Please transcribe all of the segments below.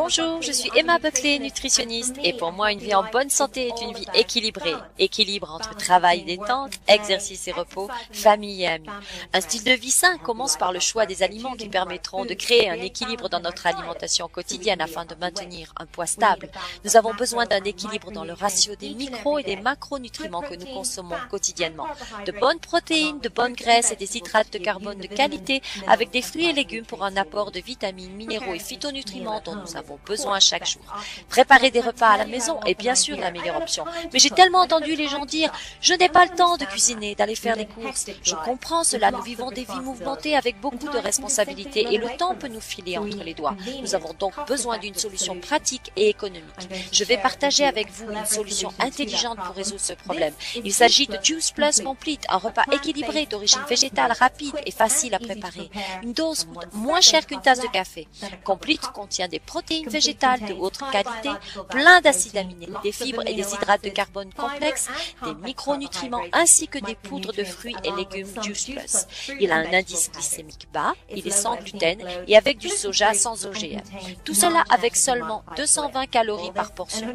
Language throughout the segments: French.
Bonjour, je suis Emma Buckley, nutritionniste, et pour moi, une vie en bonne santé est une vie équilibrée. Équilibre entre travail et détente, exercice et repos, famille et amis. Un style de vie sain commence par le choix des aliments qui permettront de créer un équilibre dans notre alimentation quotidienne afin de maintenir un poids stable. Nous avons besoin d'un équilibre dans le ratio des micro et des macronutriments que nous consommons quotidiennement. De bonnes protéines, de bonnes graisses et des hydrates de carbone de qualité avec des fruits et légumes pour un apport de vitamines, minéraux et phytonutriments dont nous avons besoin chaque jour. Préparer des repas à la maison est bien sûr la meilleure option, mais j'ai tellement entendu les gens dire « je n'ai pas le temps de cuisiner, d'aller faire les courses ». Je comprends cela, nous vivons des vies mouvementées avec beaucoup de responsabilités et le temps peut nous filer entre les doigts. Nous avons donc besoin d'une solution pratique et économique. Je vais partager avec vous une solution intelligente pour résoudre ce problème. Il s'agit de Juice Plus Complete, un repas équilibré d'origine végétale rapide et facile à préparer. Une dose coûte moins cher qu'une tasse de café. Complete contient des protéines végétales de haute qualité, plein d'acides aminés, des fibres et des hydrates de carbone complexes, des micronutriments ainsi que des poudres de fruits et légumes Juice Plus. Il a un indice glycémique bas, il est sans gluten et avec du soja sans OGM. Tout cela avec seulement 220 calories par portion.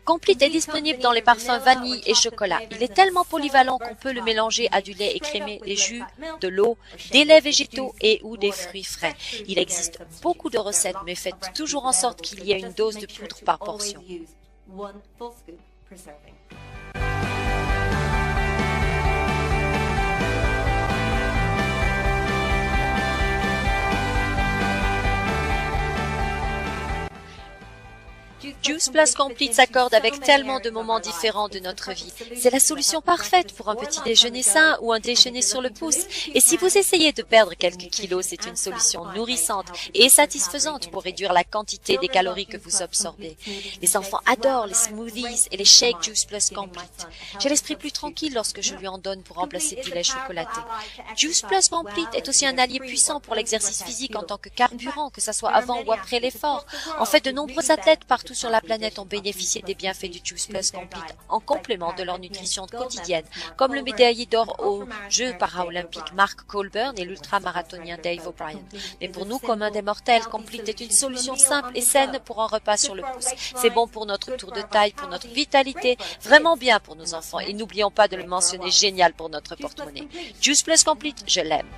Complete est disponible dans les parfums vanille et chocolat. Il est tellement polyvalent qu'on peut le mélanger à du lait écrémé, des jus, de l'eau, des laits végétaux et ou des fruits frais. Il existe beaucoup de recettes, mais faites toujours en sorte qu'il y ait une dose de poudre par portion. Juice Plus Complete s'accorde avec tellement de moments différents de notre vie. C'est la solution parfaite pour un petit déjeuner sain ou un déjeuner sur le pouce. Et si vous essayez de perdre quelques kilos, c'est une solution nourrissante et satisfaisante pour réduire la quantité des calories que vous absorbez. Les enfants adorent les smoothies et les shakes Juice Plus Complete. J'ai l'esprit plus tranquille lorsque je lui en donne pour remplacer du lait chocolaté. Juice Plus Complete est aussi un allié puissant pour l'exercice physique en tant que carburant, que ce soit avant ou après l'effort. En fait, de nombreux athlètes partout sur la planète ont bénéficié des bienfaits du Juice Plus Complete en complément de leur nutrition quotidienne, comme le médaillé d'or aux Jeux paralympiques Mark Colburn et l'ultramarathonien Dave O'Brien. Mais pour nous, communs des mortels, Complete est une solution simple et saine pour un repas sur le pouce. C'est bon pour notre tour de taille, pour notre vitalité, vraiment bien pour nos enfants. Et n'oublions pas de le mentionner, génial pour notre porte-monnaie. Juice Plus Complete, je l'aime.